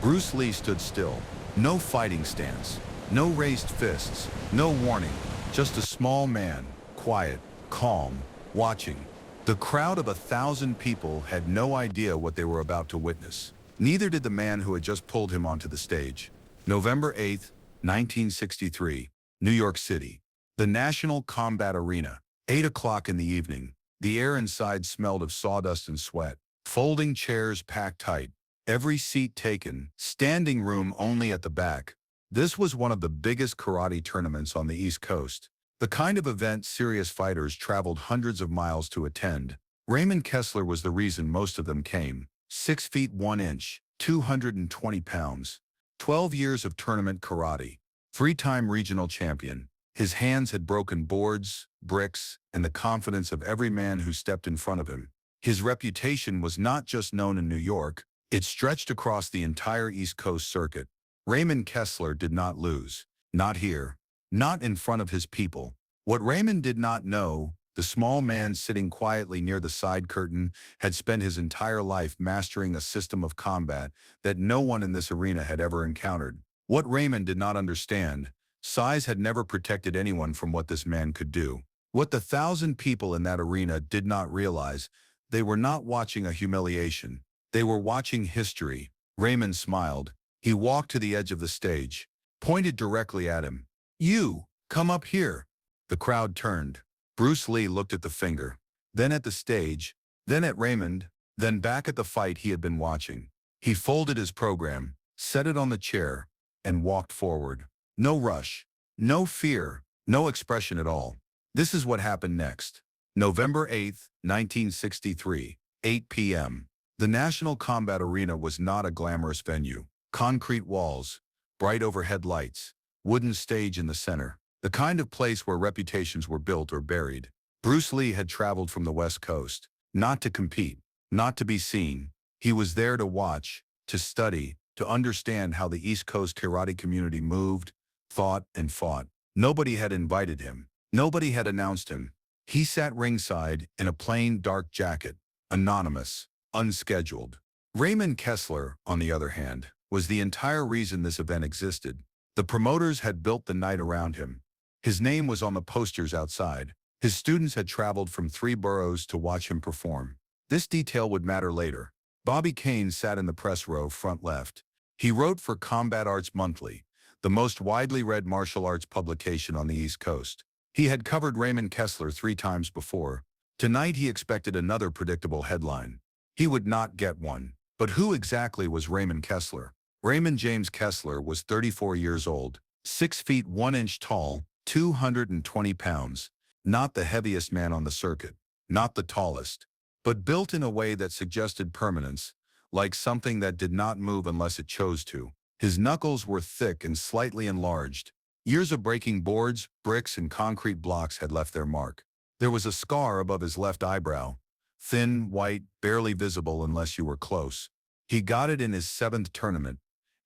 Bruce Lee stood still. No fighting stance, no raised fists, no warning, just a small man, quiet, calm, watching. The crowd of 1,000 people had no idea what they were about to witness. Neither did the man who had just pulled him onto the stage. November 8, 1963, New York City. The National Combat Arena. 8 o'clock in the evening. The air inside smelled of sawdust and sweat. Folding chairs packed tight. Every seat taken. Standing room only at the back. This was one of the biggest karate tournaments on the East Coast. The kind of event serious fighters traveled hundreds of miles to attend. Raymond Kessler was the reason most of them came. 6 feet 1 inch, 220 pounds. 12 years of tournament karate. 3-time regional champion. His hands had broken boards, bricks, and the confidence of every man who stepped in front of him. His reputation was not just known in New York, it stretched across the entire East Coast circuit. Raymond Kessler did not lose. Not here. Not in front of his people. What Raymond did not know, the small man sitting quietly near the side curtain had spent his entire life mastering a system of combat that no one in this arena had ever encountered. What Raymond did not understand, size had never protected anyone from what this man could do. What the 1,000 people in that arena did not realize, they were not watching a humiliation. They were watching history. Raymond smiled. He walked to the edge of the stage, pointed directly at him. "You, come up here." The crowd turned. Bruce Lee looked at the finger, then at the stage, then at Raymond, then back at the fight he had been watching. He folded his program, set it on the chair, and walked forward. No rush, no fear, no expression at all. This is what happened next. November 8, 1963, 8 p.m. The National Combat Arena was not a glamorous venue. Concrete walls, bright overhead lights, wooden stage in the center, the kind of place where reputations were built or buried. Bruce Lee had traveled from the West Coast, not to compete, not to be seen. He was there to watch, to study, to understand how the East Coast karate community moved, thought, and fought. Nobody had invited him. Nobody had announced him. He sat ringside in a plain dark jacket, anonymous, unscheduled. Raymond Kessler, on the other hand, was the entire reason this event existed. The promoters had built the night around him. His name was on the posters outside. His students had traveled from 3 boroughs to watch him perform. This detail would matter later. Bobby Kane sat in the press row front left. He wrote for Combat Arts Monthly, the most widely read martial arts publication on the East Coast. He had covered Raymond Kessler 3 times before. Tonight he expected another predictable headline. He would not get one. But who exactly was Raymond Kessler? Raymond James Kessler was 34 years old, 6 feet 1 inch tall, 220 pounds. Not the heaviest man on the circuit, not the tallest, but built in a way that suggested permanence, like something that did not move unless it chose to. His knuckles were thick and slightly enlarged. Years of breaking boards, bricks, and concrete blocks had left their mark. There was a scar above his left eyebrow, thin, white, barely visible unless you were close. He got it in his 7th tournament,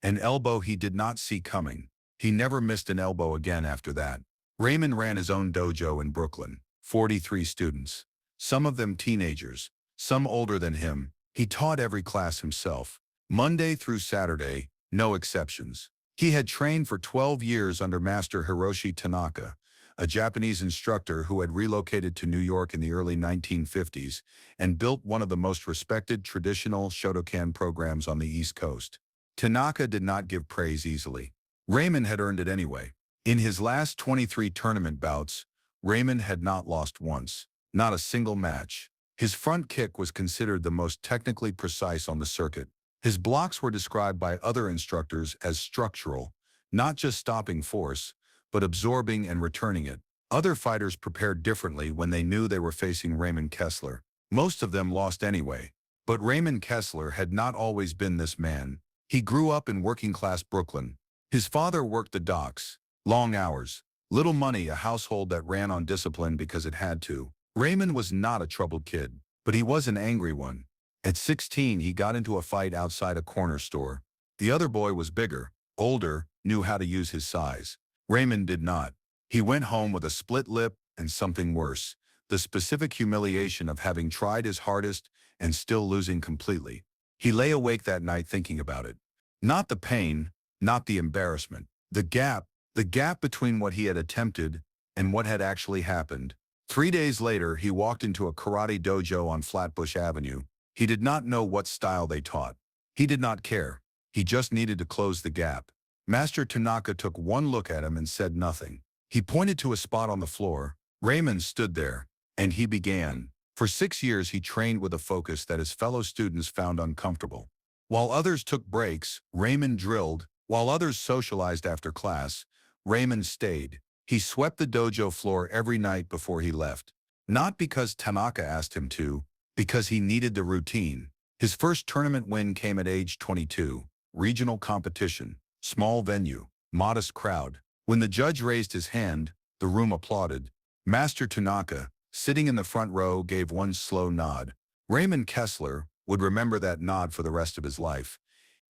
an elbow he did not see coming. He never missed an elbow again after that. Raymond ran his own dojo in Brooklyn, 43 students, some of them teenagers, some older than him. He taught every class himself, Monday through Saturday, no exceptions. He had trained for 12 years under Master Hiroshi Tanaka, a Japanese instructor who had relocated to New York in the early 1950s and built one of the most respected traditional Shotokan programs on the East Coast. Tanaka did not give praise easily. Raymond had earned it anyway. In his last 23 tournament bouts, Raymond had not lost once, not a single match. His front kick was considered the most technically precise on the circuit. His blocks were described by other instructors as structural, not just stopping force, but absorbing and returning it. Other fighters prepared differently when they knew they were facing Raymond Kessler. Most of them lost anyway. But Raymond Kessler had not always been this man. He grew up in working-class Brooklyn. His father worked the docks, long hours, little money, a household that ran on discipline because it had to. Raymond was not a troubled kid, but he was an angry one. At 16, he got into a fight outside a corner store. The other boy was bigger, older, knew how to use his size. Raymond did not. He went home with a split lip and something worse, the specific humiliation of having tried his hardest and still losing completely. He lay awake that night thinking about it. Not the pain, not the embarrassment. The gap between what he had attempted and what had actually happened. 3 days later, he walked into a karate dojo on Flatbush Avenue. He did not know what style they taught. He did not care. He just needed to close the gap. Master Tanaka took one look at him and said nothing. He pointed to a spot on the floor. Raymond stood there, and he began. For 6 years, he trained with a focus that his fellow students found uncomfortable. While others took breaks, Raymond drilled. While others socialized after class, Raymond stayed. He swept the dojo floor every night before he left. Not because Tanaka asked him to, because he needed the routine. His first tournament win came at age 22. Regional competition, small venue, modest crowd. When the judge raised his hand, the room applauded. Master Tanaka, sitting in the front row, gave one slow nod. Raymond Kessler would remember that nod for the rest of his life.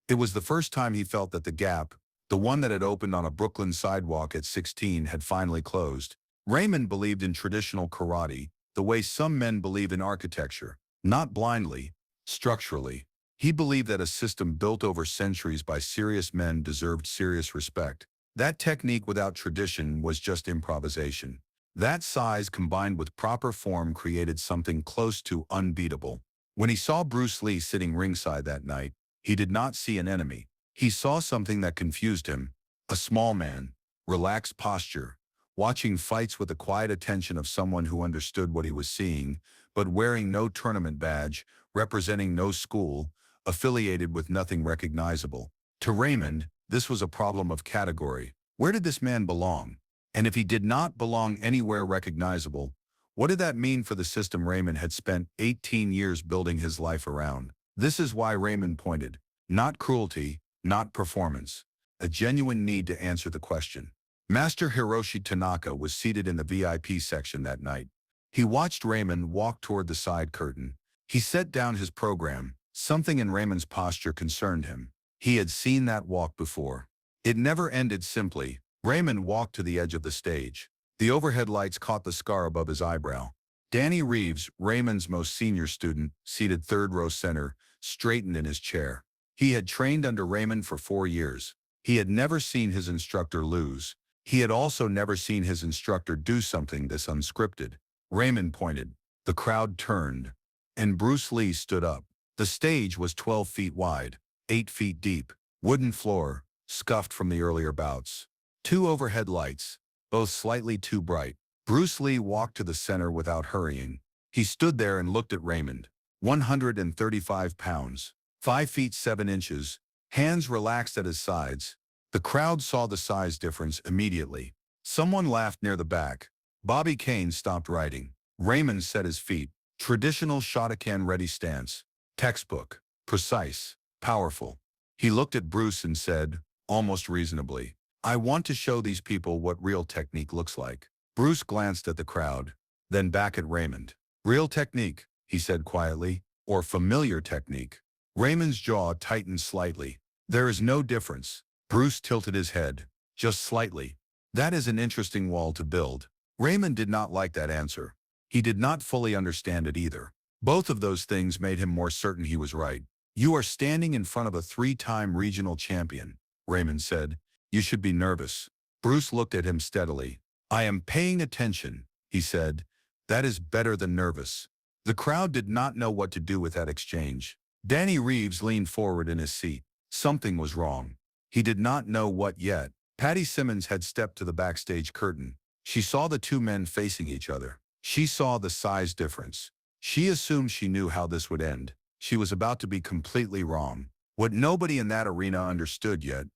It was the first time he felt that the gap, the one that had opened on a Brooklyn sidewalk at 16, had finally closed. Raymond believed in traditional karate, the way some men believe in architecture, not blindly, structurally. He believed that a system built over centuries by serious men deserved serious respect. That technique without tradition was just improvisation. That size combined with proper form created something close to unbeatable. When he saw Bruce Lee sitting ringside that night, he did not see an enemy. He saw something that confused him. A small man, relaxed posture, watching fights with the quiet attention of someone who understood what he was seeing, but wearing no tournament badge, representing no school, affiliated with nothing recognizable. To Raymond, this was a problem of category. Where did this man belong? And if he did not belong anywhere recognizable, what did that mean for the system Raymond had spent 18 years building his life around? This is why Raymond pointed. Not cruelty, not performance. A genuine need to answer the question. Master Hiroshi Tanaka was seated in the VIP section that night. He watched Raymond walk toward the side curtain. He set down his program. Something in Raymond's posture concerned him. He had seen that walk before. It never ended simply. Raymond walked to the edge of the stage. The overhead lights caught the scar above his eyebrow. Danny Reeves, Raymond's most senior student, seated third row center, straightened in his chair. He had trained under Raymond for 4 years. He had never seen his instructor lose. He had also never seen his instructor do something this unscripted. Raymond pointed. The crowd turned, and Bruce Lee stood up. The stage was 12 feet wide, 8 feet deep, wooden floor, scuffed from the earlier bouts. 2 overhead lights, both slightly too bright. Bruce Lee walked to the center without hurrying. He stood there and looked at Raymond. 135 pounds, 5 feet 7 inches, hands relaxed at his sides. The crowd saw the size difference immediately. Someone laughed near the back. Bobby Kane stopped writing. Raymond set his feet. Traditional Shotokan ready stance. Textbook. Precise. Powerful. He looked at Bruce and said, almost reasonably, I want to show these people what real technique looks like. Bruce glanced at the crowd, then back at Raymond. Real technique, he said quietly, or familiar technique. Raymond's jaw tightened slightly. There is no difference. Bruce tilted his head, just slightly. That is an interesting wall to build. Raymond did not like that answer. He did not fully understand it either. Both of those things made him more certain he was right. You are standing in front of a 3-time regional champion, Raymond said. You should be nervous. Bruce looked at him steadily. I am paying attention, he said. That is better than nervous. The crowd did not know what to do with that exchange. Danny Reeves leaned forward in his seat. Something was wrong. He did not know what yet. Patty Simmons had stepped to the backstage curtain. She saw the 2 men facing each other. She saw the size difference. She assumed she knew how this would end. She was about to be completely wrong. What nobody in that arena understood yet,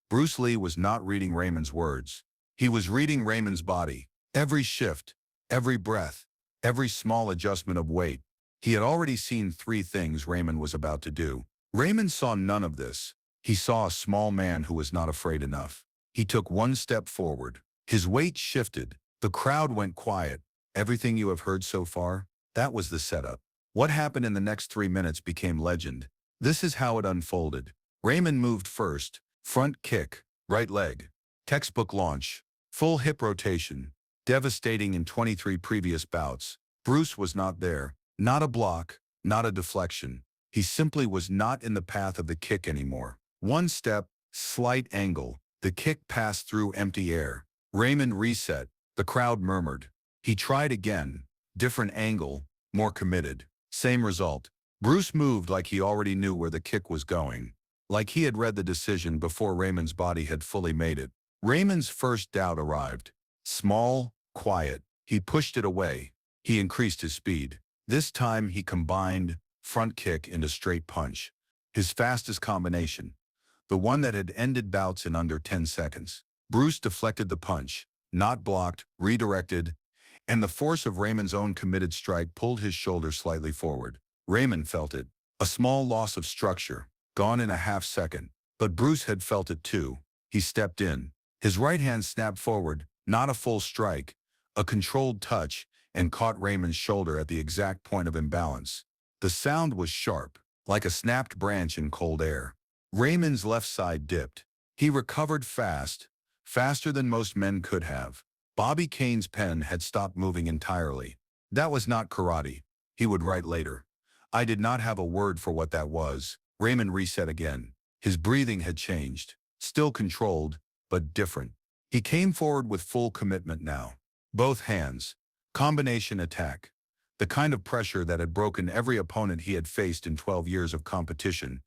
Bruce Lee was not reading Raymond's words. He was reading Raymond's body. Every shift, every breath, every small adjustment of weight. He had already seen 3 things Raymond was about to do. Raymond saw none of this. He saw a small man who was not afraid enough. He took 1 step forward. His weight shifted. The crowd went quiet. Everything you have heard so far, that was the setup. What happened in the next 3 minutes became legend. This is how it unfolded. Raymond moved first. Front kick, right leg. Textbook launch. Full hip rotation. Devastating in 23 previous bouts. Bruce was not there. Not a block, not a deflection. He simply was not in the path of the kick anymore. One step, slight angle. The kick passed through empty air. Raymond reset. The crowd murmured. He tried again. Different angle, more committed. Same result. Bruce moved like he already knew where the kick was going. Like he had read the decision before Raymond's body had fully made it. Raymond's first doubt arrived. Small, quiet. He pushed it away. He increased his speed. This time he combined front kick into straight punch. His fastest combination. The one that had ended bouts in under 10 seconds. Bruce deflected the punch. Not blocked, redirected, and the force of Raymond's own committed strike pulled his shoulder slightly forward. Raymond felt it. A small loss of structure, gone in a half second. But Bruce had felt it too. He stepped in. His right hand snapped forward, not a full strike, a controlled touch, and caught Raymond's shoulder at the exact point of imbalance. The sound was sharp, like a snapped branch in cold air. Raymond's left side dipped. He recovered fast, faster than most men could have. Bobby Kane's pen had stopped moving entirely. That was not karate, he would write later. I did not have a word for what that was. Raymond reset again. His breathing had changed. Still controlled, but different. He came forward with full commitment now. Both hands. Combination attack. The kind of pressure that had broken every opponent he had faced in 12 years of competition.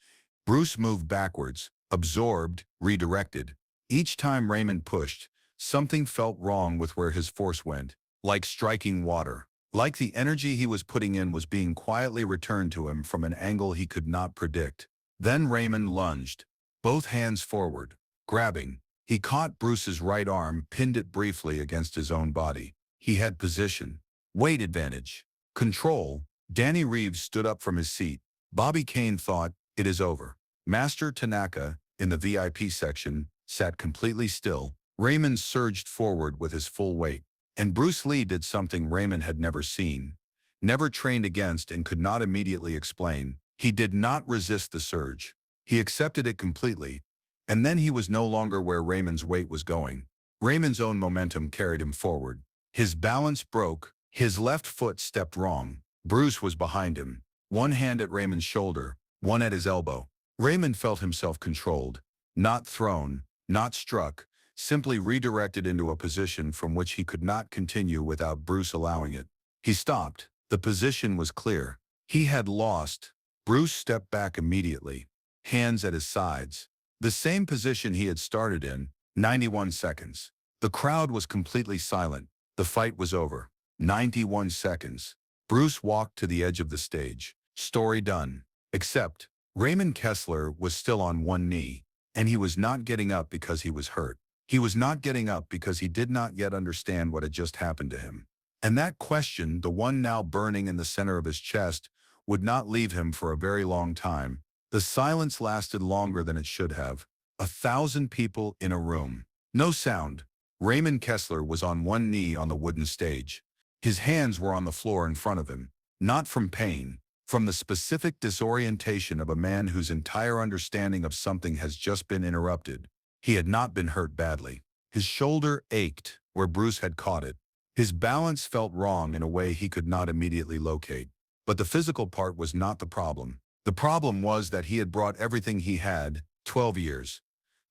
Bruce moved backwards, absorbed, redirected. Each time Raymond pushed, something felt wrong with where his force went, like striking water. Like the energy he was putting in was being quietly returned to him from an angle he could not predict. Then Raymond lunged, both hands forward, grabbing. He caught Bruce's right arm, pinned it briefly against his own body. He had position, weight advantage, control. Danny Reeves stood up from his seat. Bobby Kane thought, it is over. Master Tanaka, in the VIP section, sat completely still. Raymond surged forward with his full weight. And Bruce Lee did something Raymond had never seen, never trained against, and could not immediately explain. He did not resist the surge. He accepted it completely. And then he was no longer where Raymond's weight was going. Raymond's own momentum carried him forward. His balance broke. His left foot stepped wrong. Bruce was behind him, one hand at Raymond's shoulder, one at his elbow. Raymond felt himself controlled, not thrown, not struck, simply redirected into a position from which he could not continue without Bruce allowing it. He stopped. The position was clear. He had lost. Bruce stepped back immediately, hands at his sides. The same position he had started in, 91 seconds. The crowd was completely silent. The fight was over. 91 seconds. Bruce walked to the edge of the stage. Story done. Except, Raymond Kessler was still on one knee, and he was not getting up because he was hurt. He was not getting up because he did not yet understand what had just happened to him. And that question, the one now burning in the center of his chest, would not leave him for a very long time. The silence lasted longer than it should have. 1,000 people in a room. No sound. Raymond Kessler was on one knee on the wooden stage. His hands were on the floor in front of him. Not from pain, from the specific disorientation of a man whose entire understanding of something has just been interrupted. He had not been hurt badly. His shoulder ached where Bruce had caught it. His balance felt wrong in a way he could not immediately locate. But the physical part was not the problem. The problem was that he had brought everything he had, 12 years,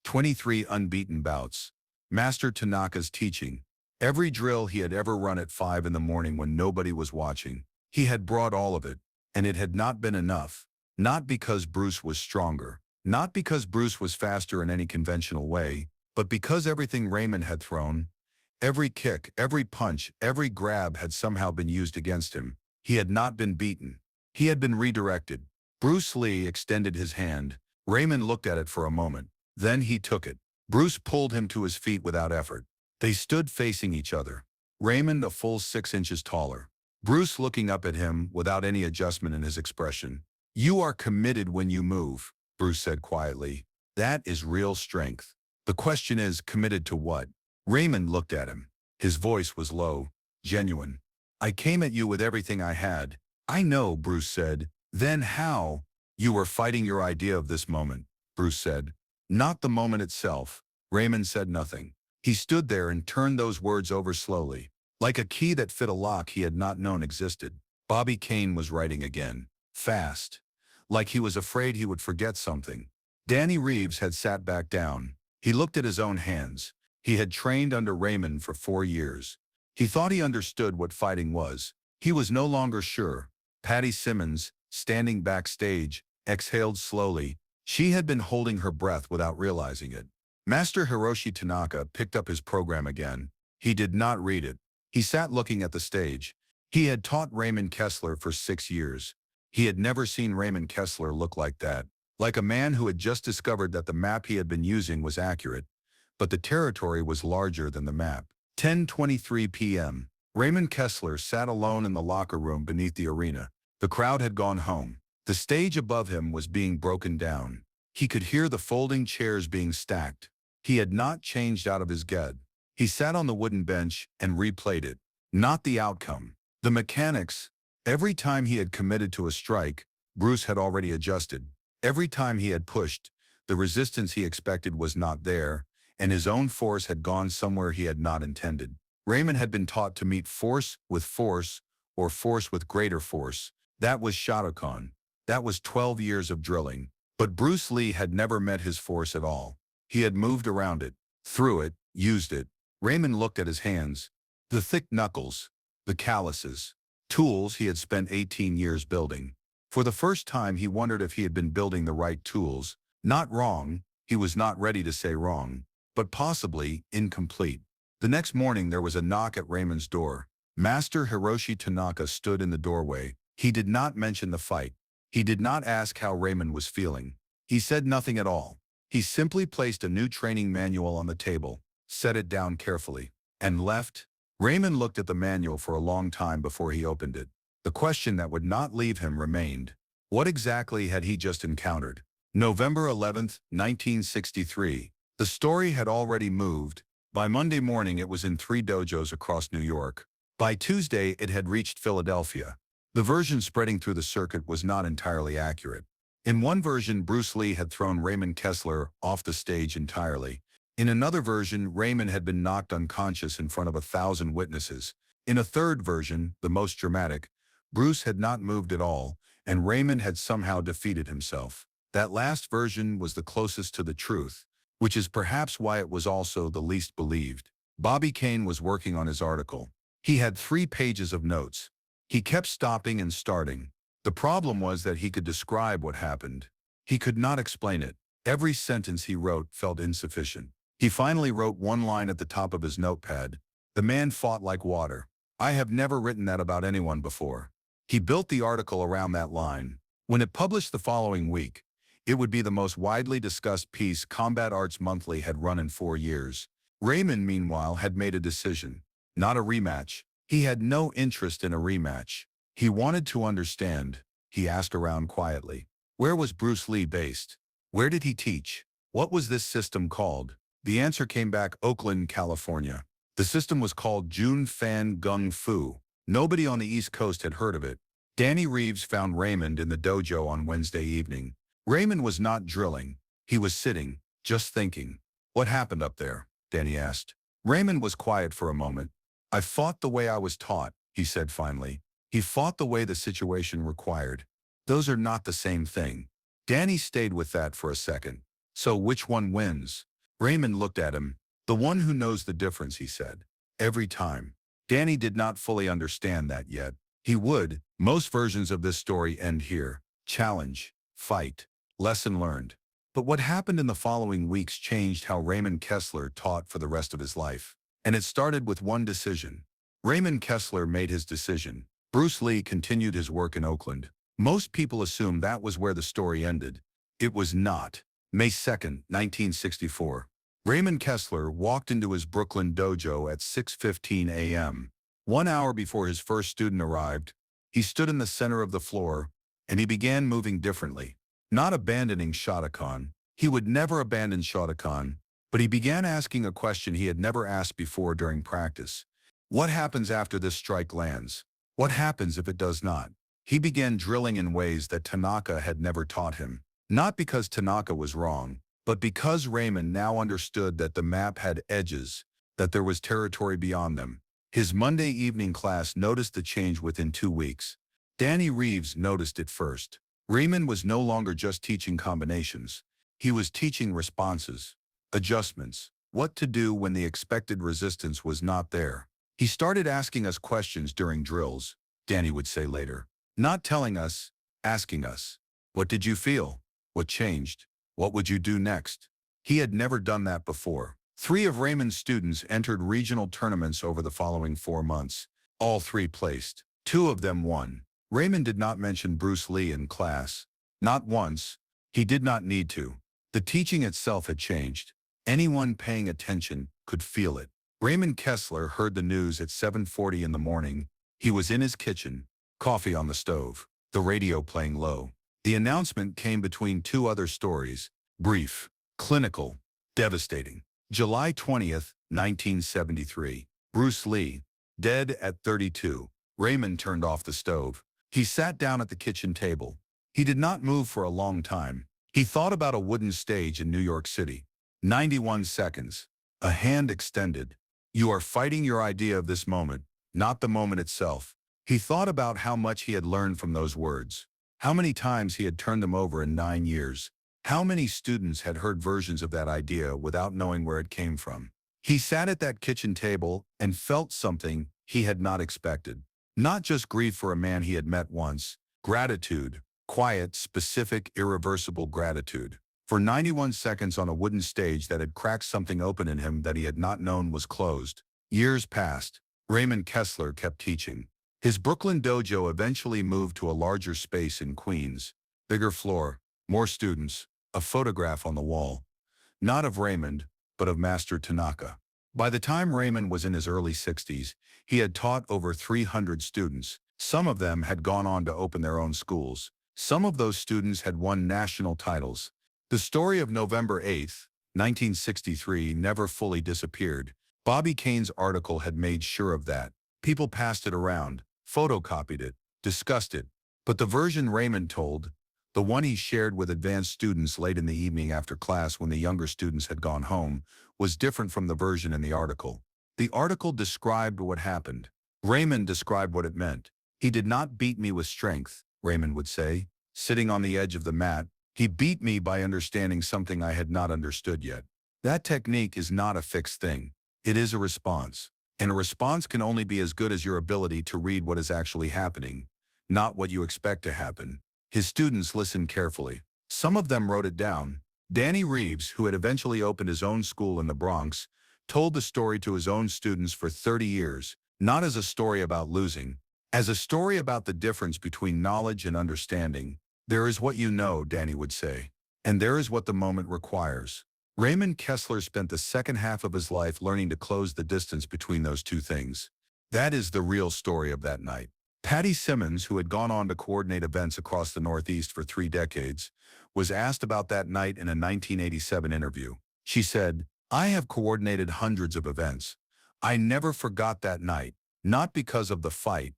23 unbeaten bouts, Master Tanaka's teaching, every drill he had ever run at 5 in the morning when nobody was watching. He had brought all of it, and it had not been enough. Not because Bruce was stronger, not because Bruce was faster in any conventional way, but because everything Raymond had thrown, every kick, every punch, every grab had somehow been used against him. He had not been beaten. He had been redirected. Bruce Lee extended his hand. Raymond looked at it for a moment. Then he took it. Bruce pulled him to his feet without effort. They stood facing each other. Raymond a full 6 inches taller. Bruce looking up at him without any adjustment in his expression. "You are committed when you move," Bruce said quietly. "That is real strength. The question is, committed to what?" Raymond looked at him. His voice was low, genuine. "I came at you with everything I had." "I know," Bruce said. "Then how?" "You were fighting your idea of this moment," Bruce said. "Not the moment itself." Raymond said nothing. He stood there and turned those words over slowly, like a key that fit a lock he had not known existed. Bobby Kane was writing again, fast, like he was afraid he would forget something. Danny Reeves had sat back down. He looked at his own hands. He had trained under Raymond for 4 years. He thought he understood what fighting was. He was no longer sure. Patty Simmons, standing backstage, exhaled slowly. She had been holding her breath without realizing it. Master Hiroshi Tanaka picked up his program again. He did not read it. He sat looking at the stage. He had taught Raymond Kessler for 6 years. He had never seen Raymond Kessler look like that, like a man who had just discovered that the map he had been using was accurate. But the territory was larger than the map. 10:23 p.m. Raymond Kessler sat alone in the locker room beneath the arena. The crowd had gone home. The stage above him was being broken down. He could hear the folding chairs being stacked. He had not changed out of his bed. He sat on the wooden bench and replayed it. Not the outcome. The mechanics. Every time he had committed to a strike, Bruce had already adjusted. Every time he had pushed, the resistance he expected was not there, and his own force had gone somewhere he had not intended. Raymond had been taught to meet force with force, or force with greater force. That was Shotokan. That was 12 years of drilling. But Bruce Lee had never met his force at all. He had moved around it, through it, used it. Raymond looked at his hands. The thick knuckles, the calluses, tools he had spent 18 years building. For the first time he wondered if he had been building the right tools. Not wrong, he was not ready to say wrong, but possibly incomplete. The next morning there was a knock at Raymond's door. Master Hiroshi Tanaka stood in the doorway. He did not mention the fight. He did not ask how Raymond was feeling. He said nothing at all. He simply placed a new training manual on the table, set it down carefully, and left. Raymond looked at the manual for a long time before he opened it. The question that would not leave him remained. What exactly had he just encountered? November 11th, 1963. The story had already moved. By Monday morning it was in 3 dojos across New York. By Tuesday it had reached Philadelphia. The version spreading through the circuit was not entirely accurate. In one version, Bruce Lee had thrown Raymond Kessler off the stage entirely. In another version, Raymond had been knocked unconscious in front of 1,000 witnesses. In a third version, the most dramatic, Bruce had not moved at all, and Raymond had somehow defeated himself. That last version was the closest to the truth, which is perhaps why it was also the least believed. Bobby Kane was working on his article. He had 3 pages of notes. He kept stopping and starting. The problem was that he could describe what happened. He could not explain it. Every sentence he wrote felt insufficient. He finally wrote one line at the top of his notepad. The man fought like water. I have never written that about anyone before. He built the article around that line. When it published the following week, it would be the most widely discussed piece Combat Arts Monthly had run in 4 years. Raymond, meanwhile, had made a decision. Not a rematch. He had no interest in a rematch. He wanted to understand. He asked around quietly. Where was Bruce Lee based? Where did he teach? What was this system called? The answer came back: Oakland, California. The system was called Jun Fan Gung Fu. Nobody on the East Coast had heard of it. Danny Reeves found Raymond in the dojo on Wednesday evening. Raymond was not drilling. He was sitting, just thinking. What happened up there? Danny asked. Raymond was quiet for a moment. I fought the way I was taught, he said finally. He fought the way the situation required. Those are not the same thing. Danny stayed with that for a second. So which one wins? Raymond looked at him. The one who knows the difference, he said. Every time. Danny did not fully understand that yet. He would. Most versions of this story end here. Challenge. Fight. Lesson learned. But what happened in the following weeks changed how Raymond Kessler taught for the rest of his life. And it started with one decision. Raymond Kessler made his decision. Bruce Lee continued his work in Oakland. Most people assumed that was where the story ended. It was not. May 2nd, 1964. Raymond Kessler walked into his Brooklyn dojo at 6:15 a.m. 1 hour before his first student arrived. He stood in the center of the floor, and he began moving differently. Not abandoning Shotokan. He would never abandon Shotokan, but he began asking a question he had never asked before during practice. What happens after this strike lands? What happens if it does not? He began drilling in ways that Tanaka had never taught him. Not because Tanaka was wrong, but because Raymond now understood that the map had edges, that there was territory beyond them. His Monday evening class noticed the change within 2 weeks. Danny Reeves noticed it first. Raymond was no longer just teaching combinations. He was teaching responses, adjustments, what to do when the expected resistance was not there. He started asking us questions during drills, Danny would say later. Not telling us, asking us. What did you feel? What changed? What would you do next? He had never done that before. 3 of Raymond's students entered regional tournaments over the following 4 months. All 3 placed. 2 of them won. Raymond did not mention Bruce Lee in class. Not once. He did not need to. The teaching itself had changed. Anyone paying attention could feel it. Raymond Kessler heard the news at 7:40 in the morning. He was in his kitchen, coffee on the stove, the radio playing low. The announcement came between 2 other stories, brief, clinical, devastating. July 20th, 1973. Bruce Lee, dead at 32. Raymond turned off the stove. He sat down at the kitchen table. He did not move for a long time. He thought about a wooden stage in New York City. 91 seconds. A hand extended. You are fighting your idea of this moment, not the moment itself. He thought about how much he had learned from those words. How many times he had turned them over in 9 years. How many students had heard versions of that idea without knowing where it came from. He sat at that kitchen table and felt something he had not expected. Not just grief for a man he had met once, gratitude, quiet, specific, irreversible gratitude. For 91 seconds on a wooden stage that had cracked something open in him that he had not known was closed. Years passed. Raymond Kessler kept teaching. His Brooklyn dojo eventually moved to a larger space in Queens. Bigger floor, more students, a photograph on the wall. Not of Raymond, but of Master Tanaka. By the time Raymond was in his early 60s, he had taught over 300 students. Some of them had gone on to open their own schools. Some of those students had won national titles. The story of November 8th, 1963 never fully disappeared. Bobby Kane's article had made sure of that. People passed it around, photocopied it, discussed it. But the version Raymond told, the one he shared with advanced students late in the evening after class when the younger students had gone home, was different from the version in the article. The article described what happened. Raymond described what it meant. He did not beat me with strength, Raymond would say, sitting on the edge of the mat. He beat me by understanding something I had not understood yet. That technique is not a fixed thing. It is a response. And a response can only be as good as your ability to read what is actually happening, not what you expect to happen. His students listened carefully. Some of them wrote it down. Danny Reeves, who had eventually opened his own school in the Bronx, told the story to his own students for 30 years, not as a story about losing, as a story about the difference between knowledge and understanding. There is what you know, Danny would say, and there is what the moment requires. Raymond Kessler spent the second half of his life learning to close the distance between those two things. That is the real story of that night. Patty Simmons, who had gone on to coordinate events across the Northeast for 3 decades, was asked about that night in a 1987 interview. She said, "I have coordinated hundreds of events. I never forgot that night, not because of the fight,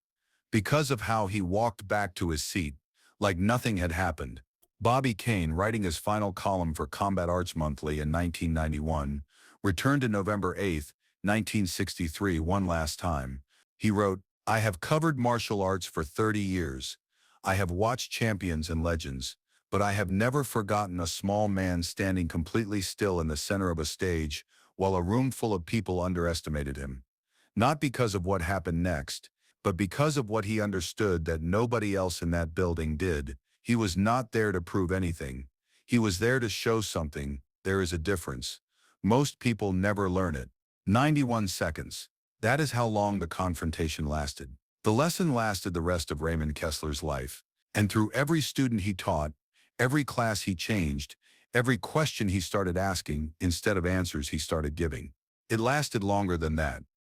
because of how he walked back to his seat, like nothing had happened." Bobby Kane, writing his final column for Combat Arts Monthly in 1991, returned to November 8, 1963 one last time. He wrote, "I have covered martial arts for 30 years. I have watched champions and legends, but I have never forgotten a small man standing completely still in the center of a stage while a room full of people underestimated him. Not because of what happened next, but because of what he understood that nobody else in that building did. He was not there to prove anything. He was there to show something. There is a difference. Most people never learn it." 91 seconds. That is how long the confrontation lasted. The lesson lasted the rest of Raymond Kessler's life. And through every student he taught, every class he changed, every question he started asking instead of answers he started giving. It lasted longer than that.